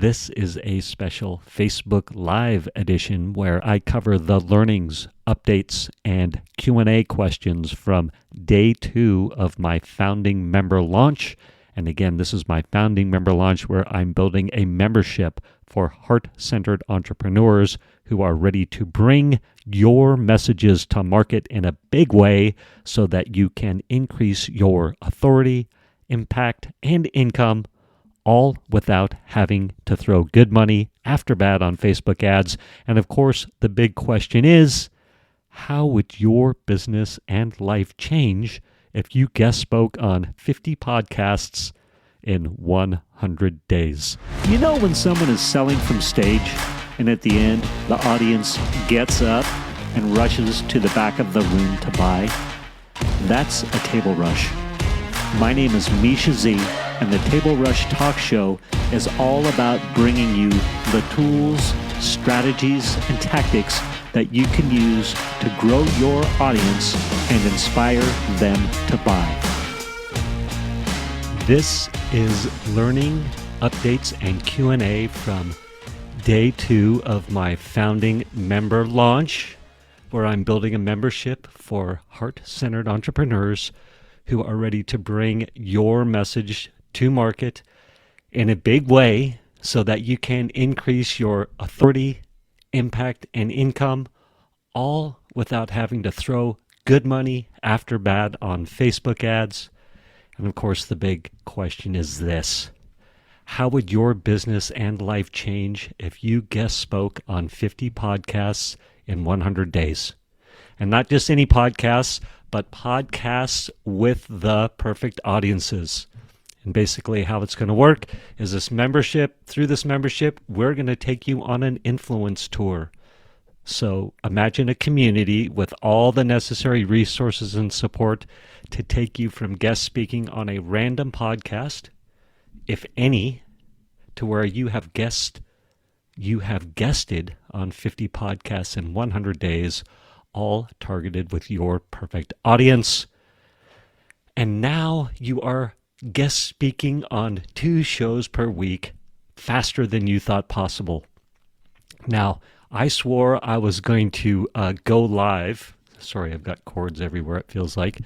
This is a special Facebook Live edition where I cover the learnings, updates, and Q&A questions from day 2 of my founding member launch. And again, this is my founding member launch where I'm building a membership for heart-centered entrepreneurs who are ready to bring your messages to market in a big way so that you can increase your authority, impact, and income, all without having to throw good money after bad on Facebook ads. And of course, the big question is, how would your business and life change if you guest spoke on 50 podcasts in 100 days? You know when someone is selling from stage and at the end, the audience gets up and rushes to the back of the room to buy? That's a table rush. My name is Misha Z, and the Table Rush Talk Show is all about bringing you the tools, strategies, and tactics that you can use to grow your audience and inspire them to buy. This is learning, updates, and Q&A from day 2 of my founding member launch, where I'm building a membership for heart-centered entrepreneurs who are ready to bring your message to market in a big way so that you can increase your authority, impact, and income, all without having to throw good money after bad on Facebook ads. And of course, the big question is this: how would your business and life change if you guest spoke on 50 podcasts in 100 days? And not just any podcasts, but podcasts with the perfect audiences. And basically how it's going to work is through this membership, we're going to take you on an influence tour. So imagine a community with all the necessary resources and support to take you from guest speaking on a random podcast, if any, to where you have guested on 50 podcasts in 100 days, all targeted with your perfect audience. And now you are guest speaking on 2 shows per week, faster than you thought possible. Now, I swore I was going to go live. Sorry, I've got cords everywhere, it feels like,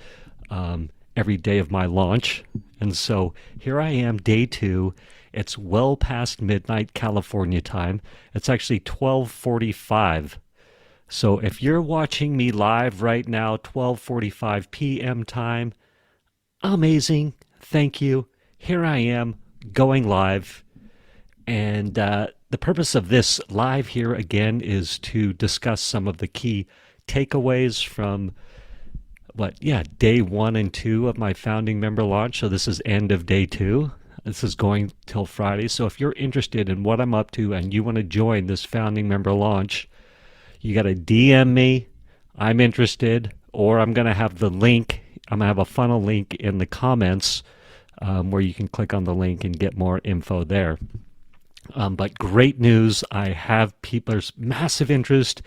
every day of my launch. And so here I am, day 2. It's well past midnight California time. It's actually 12:45. So if you're watching me live right now, 12:45 p.m. time, amazing. Thank you. Here I am going live. And the purpose of this live here again is to discuss some of the key takeaways from day 1 and 2 of my founding member launch. So this is end of day 2. This is going till Friday. So if you're interested in what I'm up to and you want to join this founding member launch, you got to DM me. I'm interested, or I'm going to have the link. I'm going to have a funnel link in the comments where you can click on the link and get more info there. But great news. I have there's massive interest.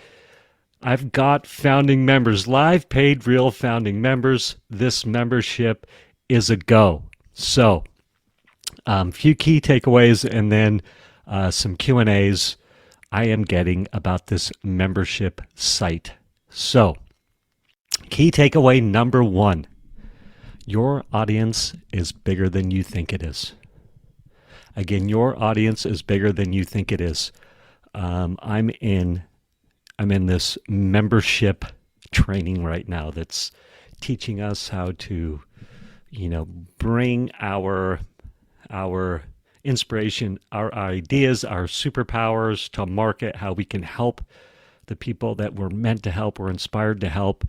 I've got founding members, live paid real founding members. This membership is a go. So few key takeaways and then some Q&As I am getting about this membership site. So, key takeaway number 1, your audience is bigger than you think it is. Again, your audience is bigger than you think it is. I'm in this membership training right now that's teaching us how to, bring our inspiration, our ideas, our superpowers to market, how we can help the people that we're meant to help, we're inspired to help,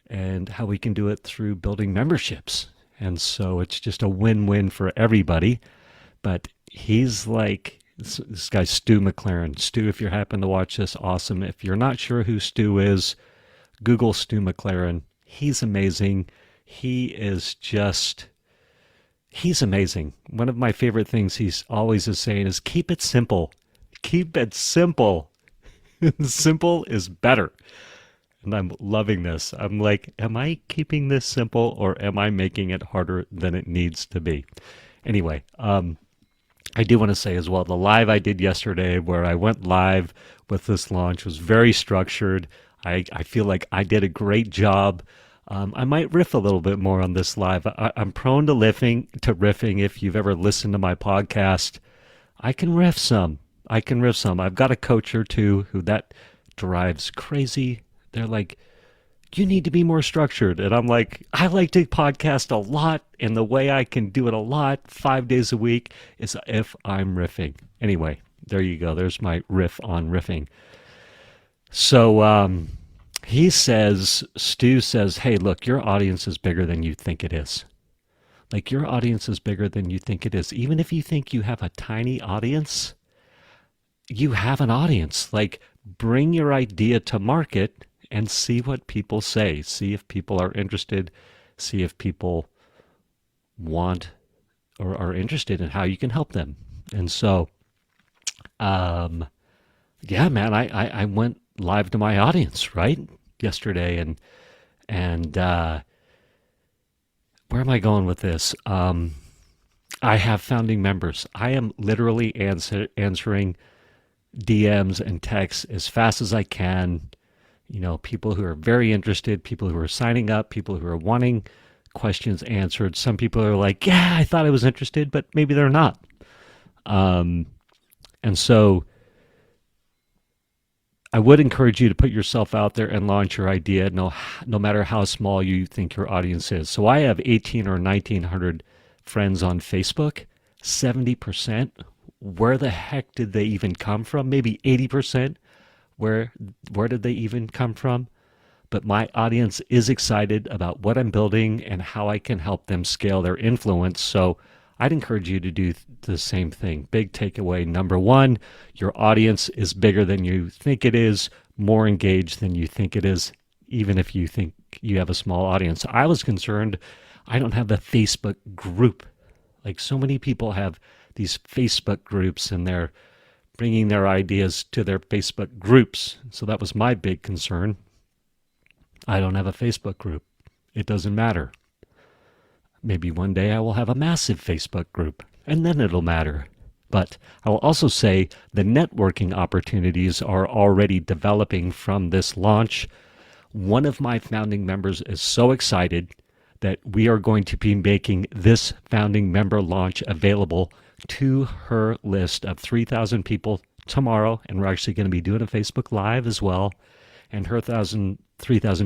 and how we can do it through building memberships. And so it's just a win-win for everybody. But he's like, this guy's Stu McLaren. Stu, if you happen to watch this, awesome. If you're not sure who Stu is, Google Stu McLaren. He's amazing. He's amazing. One of my favorite things he's always is saying is keep it simple. Keep it simple. Simple is better. And I'm loving this. I'm like, am I keeping this simple or am I making it harder than it needs to be? Anyway, I do want to say as well, the live I did yesterday where I went live with this launch was very structured. I feel like I did a great job. I might riff a little bit more on this live. I'm prone to riffing. If you've ever listened to my podcast, I can riff some. I've got a coach or two who that drives crazy. They're like, you need to be more structured. And I'm like, I like to podcast a lot. And the way I can do it a lot, 5 days a week, is if I'm riffing. Anyway, there you go. There's my riff on riffing. So Stu says, hey, look, your audience is bigger than you think it is. Like, your audience is bigger than you think it is. Even if you think you have a tiny audience, you have an audience. Like, bring your idea to market and see what people say. See if people are interested. See if people want or are interested in how you can help them. And so, yeah, man, I went live to my audience, right? Yesterday. And where am I going with this? I have founding members. I am literally answering DMs and texts as fast as I can. You know, people who are very interested, people who are signing up, people who are wanting questions answered. Some people are like, yeah, I thought I was interested, but maybe they're not. And so I would encourage you to put yourself out there and launch your idea, no matter how small you think your audience is. So I have 18 or 1900 friends on Facebook. 70%, where the heck did they even come from? Maybe 80%. Where did they even come from? But my audience is excited about what I'm building and how I can help them scale their influence. So I'd encourage you to do the same thing. Big takeaway number one, your audience is bigger than you think it is, more engaged than you think it is, even if you think you have a small audience. I was concerned I don't have a Facebook group. Like, so many people have these Facebook groups and they're bringing their ideas to their Facebook groups. So that was my big concern. I don't have a Facebook group. It doesn't matter. Maybe one day I will have a massive Facebook group, and then it'll matter. But I will also say the networking opportunities are already developing from this launch. One of my founding members is so excited that we are going to be making this founding member launch available to her list of 3,000 people tomorrow, and we're actually going to be doing a Facebook Live as well. And her 3,000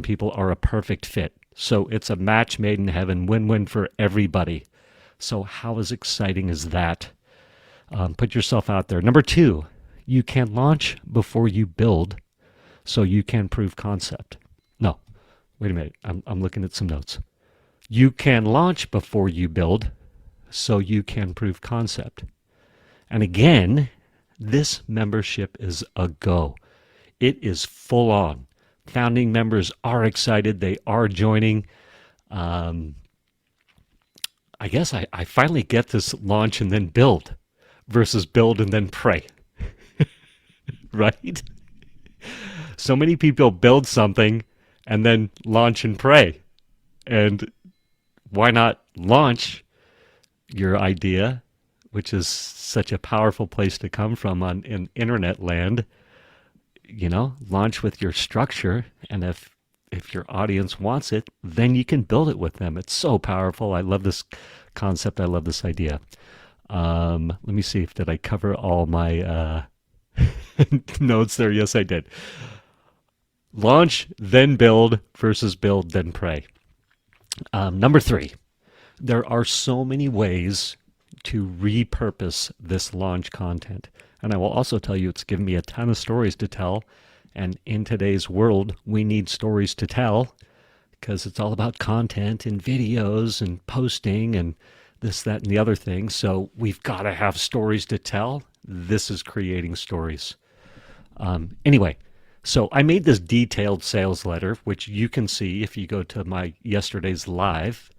people are a perfect fit. So it's a match made in heaven, win-win for everybody. So how exciting is that? Put yourself out there. Number two, you can launch before you build, so you can prove concept. No, wait a minute. I'm looking at some notes. You can launch before you build, so you can prove concept. And again, this membership is a go. It is full on. Founding members are excited. They are joining. I guess I finally get this launch and then build versus build and then pray. Right? So many people build something and then launch and pray. And why not launch your idea, which is such a powerful place to come from in internet land? You know, launch with your structure, and if your audience wants it, then you can build it with them. It's so powerful. I love this concept. I love this idea. Let me see did I cover all my notes there? Yes, I did. Launch, then build versus build, then pray. Number three, there are so many ways to repurpose this launch content. And I will also tell you it's given me a ton of stories to tell. And in today's world, we need stories to tell because it's all about content and videos and posting and this, that, and the other thing. So we've got to have stories to tell. This is creating stories. Anyway, so I made this detailed sales letter, which you can see if you go to my yesterday's live.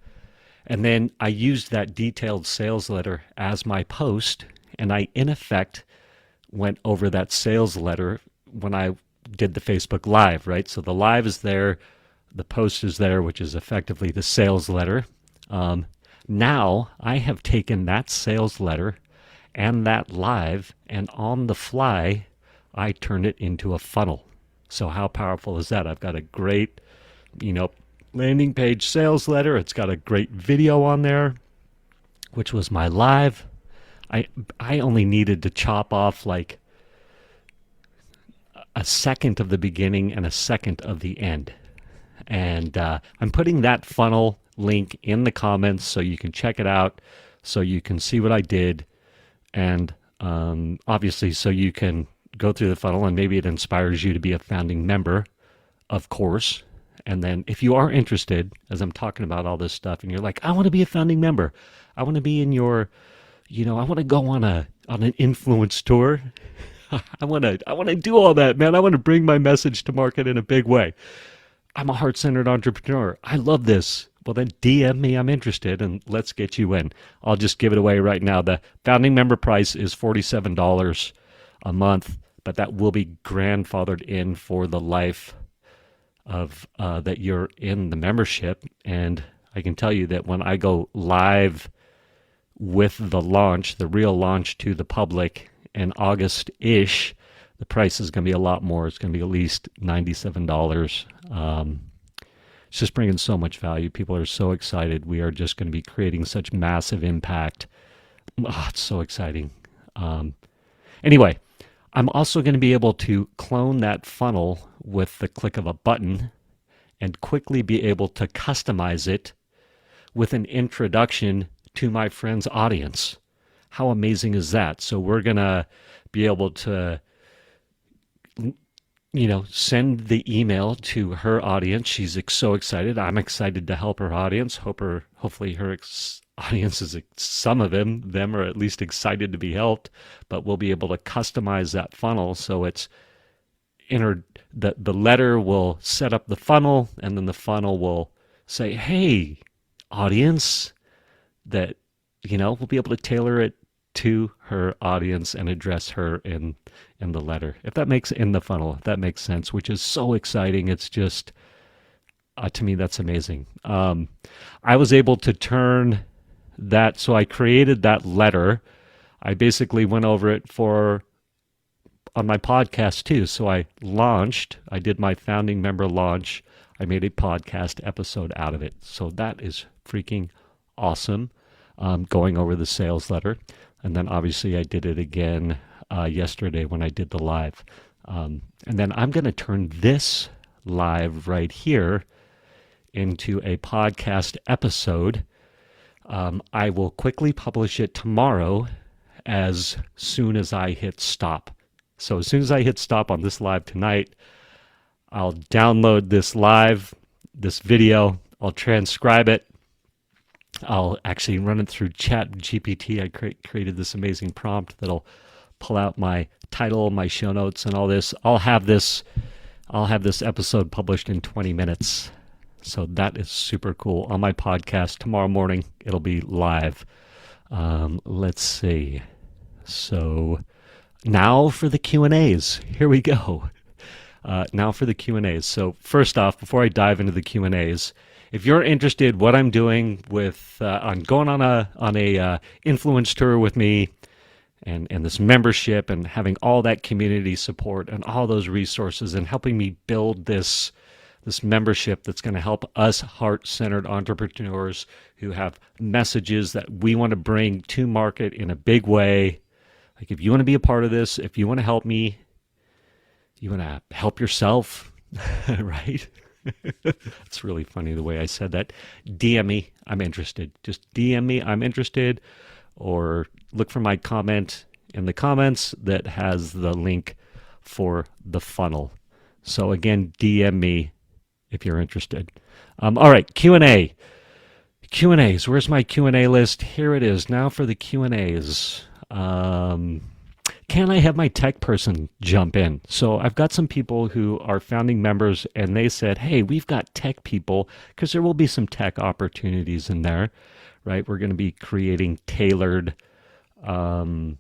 And then I used that detailed sales letter as my post. And I, in effect, went over that sales letter when I did the Facebook Live, right? So the live is there, the post is there, which is effectively the sales letter. Now I have taken that sales letter and that live, and on the fly, I turn it into a funnel. So how powerful is that? I've got a great, landing page sales letter. It's got a great video on there, which was my live. I only needed to chop off like a second of the beginning and a second of the end. And I'm putting that funnel link in the comments so you can check it out, so you can see what I did, and obviously so you can go through the funnel and maybe it inspires you to be a founding member, of course. And then if you are interested, as I'm talking about all this stuff, and you're like, I want to be a founding member, I want to be in your, I want to go on an influence tour. I want to do all that, man. I want to bring my message to market in a big way. I'm a heart-centered entrepreneur. I love this. Well, then DM me. I'm interested, and let's get you in. I'll just give it away right now. The founding member price is $47 a month, but that will be grandfathered in for the life of that you're in the membership. And I can tell you that when I go live with the launch, the real launch to the public in August-ish, the price is going to be a lot more. It's going to be at least $97. It's just bringing so much value. People are so excited. We are just going to be creating such massive impact. Oh, it's so exciting. Anyway, I'm also going to be able to clone that funnel with the click of a button and quickly be able to customize it with an introduction to my friend's audience. How amazing is that? So we're going to be able to send the email to her audience. She's so excited. I'm excited to help her audience. Hopefully her audience is, some of them are at least excited to be helped, but we'll be able to customize that funnel. So it's the letter will set up the funnel, and then the funnel will say, hey, audience, that, we'll be able to tailor it to her audience and address her in the letter, if that makes sense, which is so exciting. It's just, to me, that's amazing. I was able to turn that, so I created that letter. I basically went over it on my podcast too. So I did my founding member launch. I made a podcast episode out of it. So that is freaking awesome. Going over the sales letter. And then obviously I did it again yesterday when I did the live. And then I'm going to turn this live right here into a podcast episode. I will quickly publish it tomorrow as soon as I hit stop. So as soon as I hit stop on this live tonight, I'll download this video, I'll transcribe it. I'll actually run it through Chat GPT. I created this amazing prompt that'll pull out my title, my show notes, and all this. I'll have this episode published in 20 minutes. So that is super cool. On my podcast tomorrow morning, it'll be live. Let's see. So now for the Q&As. Here we go. Now for the Q&As. So first off, before I dive into the Q&As, if you're interested what I'm doing with on going on a influence tour with me and this membership and having all that community support and all those resources and helping me build this membership that's going to help us heart-centered entrepreneurs who have messages that we want to bring to market in a big way. Like if you want to be a part of this, if you want to help me, you want to help yourself, right? It's really funny the way I said that. DM me, I'm interested. Just DM me, I'm interested, or look for my comment in the comments that has the link for the funnel. So again, DM me if you're interested. All right, Q&A. Q&As, where's my Q&A list? Here it is. Now for the Q&As. Can I have my tech person jump in? So I've got some people who are founding members, and they said, hey, we've got tech people, because there will be some tech opportunities in there, right? We're going to be creating tailored landing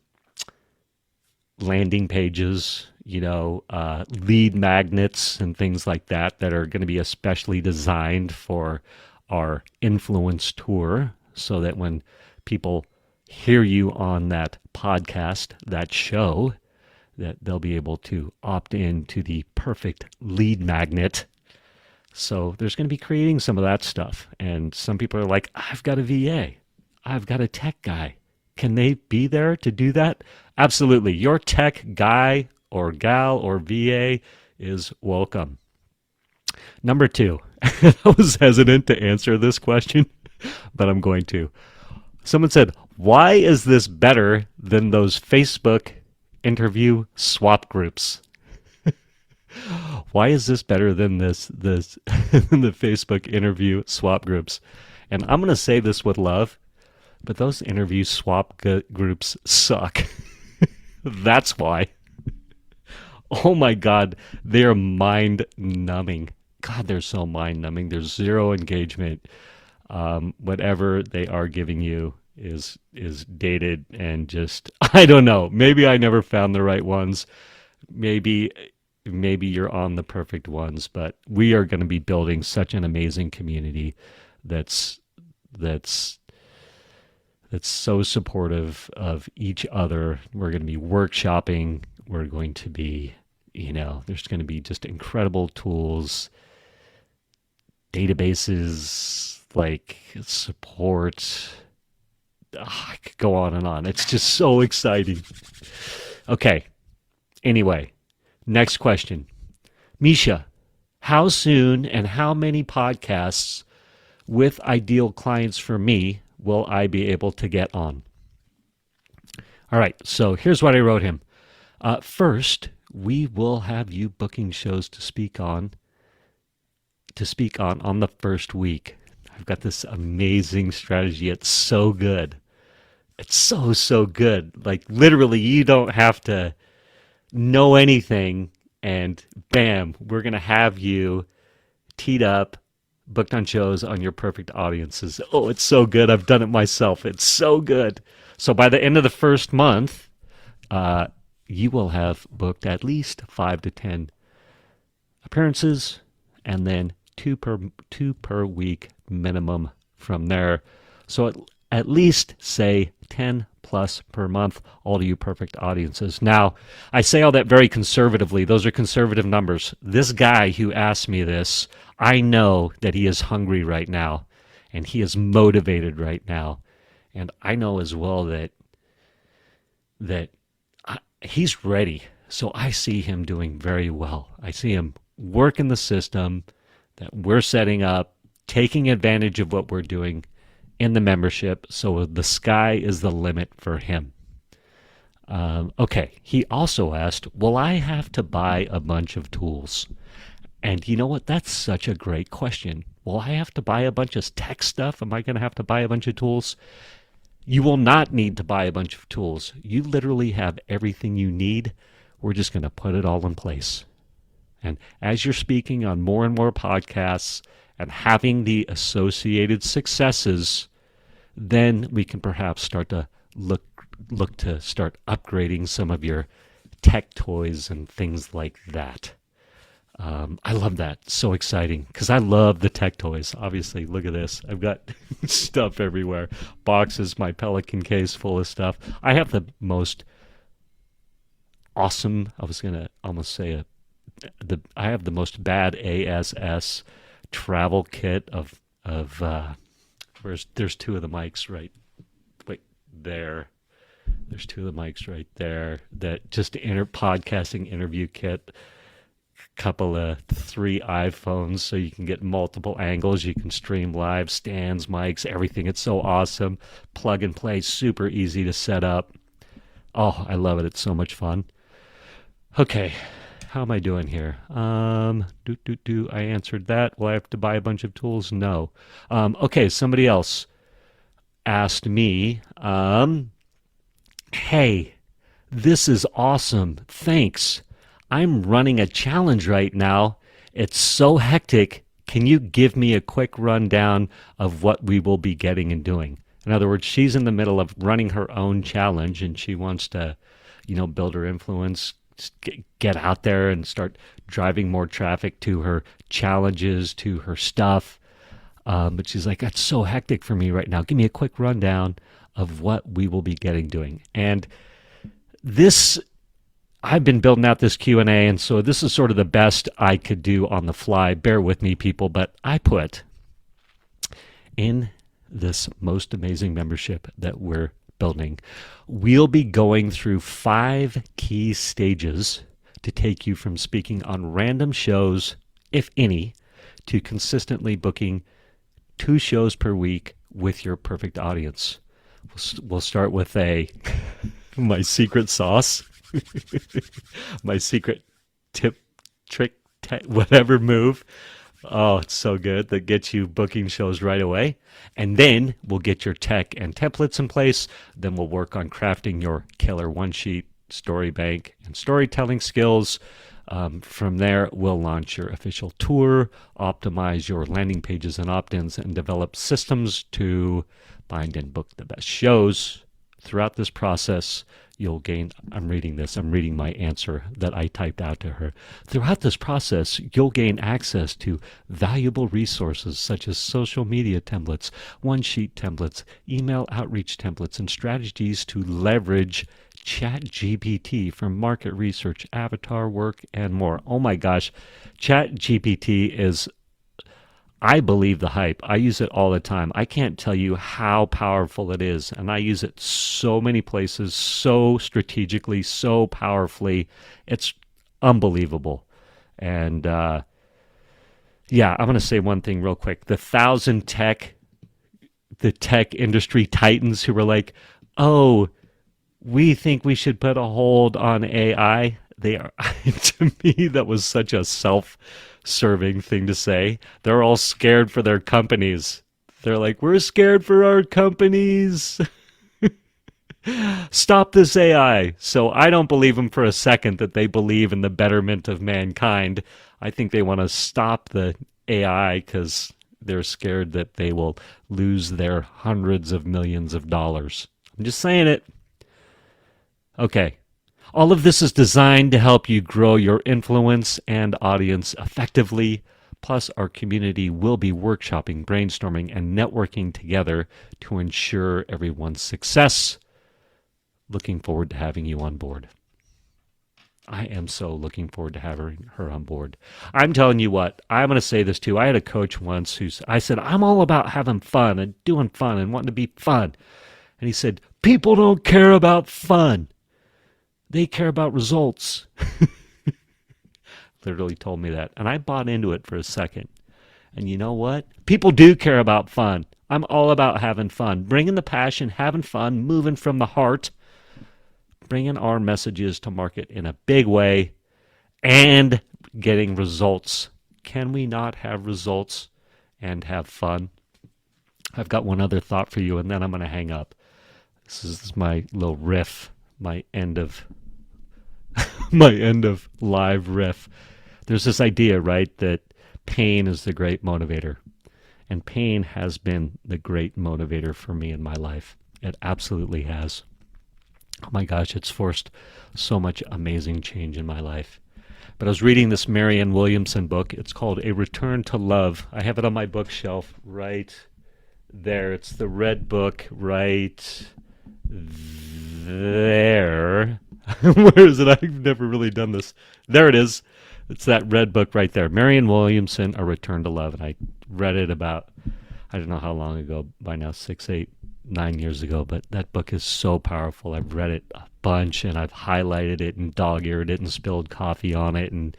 pages, lead magnets and things like that are going to be especially designed for our influence tour, so that when people hear you on that podcast, that show, that they'll be able to opt in to the perfect lead magnet. So there's going to be creating some of that stuff. And some people are like, I've got a VA. I've got a tech guy. Can they be there to do that? Absolutely. Your tech guy or gal or VA is welcome. Number 2, I was hesitant to answer this question, but I'm going to. Someone said, why is this better than those Facebook interview swap groups? Why is this better than this the Facebook interview swap groups? And I'm going to say this with love, but those interview swap groups suck. That's why. Oh my God, they're mind-numbing. God, they're so mind-numbing. There's zero engagement. Whatever they are giving you is dated and just, I don't know. Maybe I never found the right ones. Maybe you're on the perfect ones, but we are going to be building such an amazing community that's so supportive of each other. We're going to be workshopping. We're going to be, there's going to be just incredible tools, databases, like support. I could go on and on. It's just so exciting. Okay. Anyway, next question. Misha, how soon and how many podcasts with ideal clients for me will I be able to get on? All right, so here's what I wrote him. First, we will have you booking shows to speak on the first week. I've got this amazing strategy. It's so good. It's so good. Like literally, you don't have to know anything, and bam, we're going to have you teed up, booked on shows on your perfect audiences. Oh, it's so good. I've done it myself. It's so good. So by the end of the first month, you will have booked at least 5 to 10 appearances, and then two per week minimum from there. So at least say 10 plus per month, all to you perfect audiences. Now, I say all that very conservatively. Those are conservative numbers. This guy who asked me this, I know that he is hungry right now, and he is motivated right now. And I know as well that he's ready. So I see him doing very well. I see him working the system that we're setting up, taking advantage of what we're doing in the membership. So the sky is the limit for him. Okay. He also asked, will I have to buy a bunch of tools? And you know what? That's such a great question. Will I have to buy a bunch of tech stuff? Am I going to have to buy a bunch of tools? You will not need to buy a bunch of tools. You literally have everything you need. We're just going to put it all in place. And as you're speaking on more and more podcasts and having the associated successes, then we can perhaps start to look to start upgrading some of your tech toys and things like that. I love that. So exciting because I love the tech toys. Obviously, look at this. I've got stuff everywhere. Boxes, my Pelican case full of stuff. I have the most awesome, I was going to almost say I have the most bad ASS travel kit of there's two of the mics right there. There's two of the mics right there. That just podcasting interview kit. Couple of 3 iPhones so you can get multiple angles. You can stream live, stands, mics, everything. It's so awesome. Plug and play, super easy to set up. Oh, I love it. It's so much fun. Okay, how am I doing here? I answered that. Will I have to buy a bunch of tools? No. Okay, somebody else asked me, hey, this is awesome. Thanks. I'm running a challenge right now. It's so hectic. Can you give me a quick rundown of what we will be getting and doing? In other words, she's in the middle of running her own challenge and she wants to, build her influence, get out there and start driving more traffic to her challenges, to her stuff. But she's like, that's so hectic for me right now. Give me a quick rundown of what we will be doing. And this, I've been building out this Q&A, and so this is sort of the best I could do on the fly. Bear with me, people, but I put in this most amazing membership that we're building, we'll be going through 5 key stages to take you from speaking on random shows, if any, to consistently booking 2 shows per week with your perfect audience. We'll start with my secret sauce, my secret tip, trick, whatever move. Oh, it's so good that gets you booking shows right away. And then we'll get your tech and templates in place. Then we'll work on crafting your killer one-sheet, story bank, and storytelling skills. From there, we'll launch your official tour, optimize your landing pages and opt-ins, and develop systems to find and book the best shows. Throughout this process, you'll gain, I'm reading my answer that I typed out to her. Throughout this process, you'll gain access to valuable resources such as social media templates, one-sheet templates, email outreach templates, and strategies to leverage ChatGPT for market research, avatar work, and more. Oh my gosh, ChatGPT is, I believe the hype. I use it all the time. I can't tell you how powerful it is. And I use it so many places, so strategically, so powerfully. It's unbelievable. And yeah, I'm going to say one thing real quick. The tech industry titans who were like, oh, we think we should put a hold on AI. They are, to me, that was such a self-serving thing to say. They're all scared for their companies. They're like, we're scared for our companies. Stop this AI. So I don't believe them for a second that they believe in the betterment of mankind. I think they want to stop the AI because they're scared that they will lose their hundreds of millions of dollars. I'm just saying it. Okay. All of this is designed to help you grow your influence and audience effectively. Plus, our community will be workshopping, brainstorming, and networking together to ensure everyone's success. Looking forward to having you on board. I am so looking forward to having her on board. I'm telling you what, I'm going to say this too. I had a coach once I said, I'm all about having fun and doing fun and wanting to be fun. And he said, people don't care about fun. They care about results. Literally told me that. And I bought into it for a second. And you know what? People do care about fun. I'm all about having fun. Bringing the passion, having fun, moving from the heart. Bringing our messages to market in a big way. And getting results. Can we not have results and have fun? I've got one other thought for you, and then I'm going to hang up. This is my little riff. My end of live riff. There's this idea, right, that pain is the great motivator. And pain has been the great motivator for me in my life. It absolutely has. Oh my gosh, it's forced so much amazing change in my life. But I was reading this Marianne Williamson book. It's called A Return to Love. I have it on my bookshelf right there. It's the red book right there. Where is it? I've never really done this. There it is. It's that red book right there. Marianne Williamson, A Return to Love. And I read it about, I don't know how long ago, by now 6, 8, 9 years ago. But that book is so powerful. I've read it a bunch and I've highlighted it and dog-eared it and spilled coffee on it and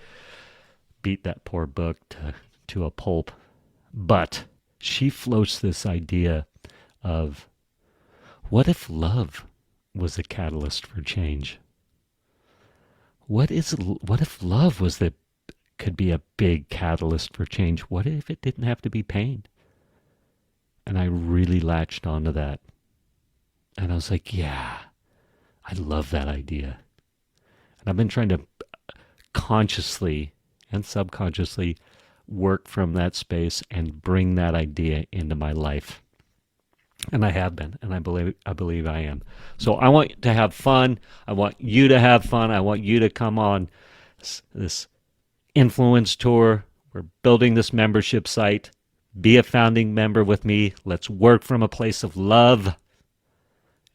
beat that poor book to a pulp. But she floats this idea of, what if love was the catalyst for change? What if love could be a big catalyst for change? What if it didn't have to be pain? And I really latched onto that. And I was like, yeah, I love that idea. And I've been trying to consciously and subconsciously work from that space and bring that idea into my life. And I have been, and I believe I am. So I want to have fun. I want you to have fun. I want you to come on this influence tour. We're building this membership site. Be a founding member with me. Let's work from a place of love.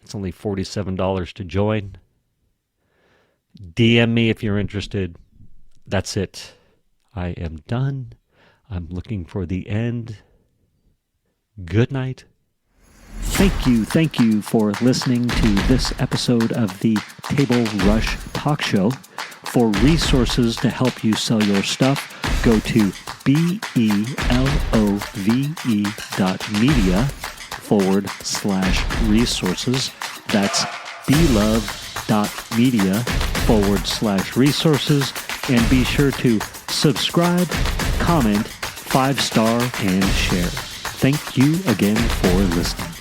It's only $47 to join. DM me if you're interested. That's it. I am done. I'm looking for the end. Good night. Thank you for listening to this episode of the Table Rush Talk Show. For resources to help you sell your stuff, go to belove.media/resources. That's belove.media/resources. And be sure to subscribe, comment, 5-star, and share. Thank you again for listening.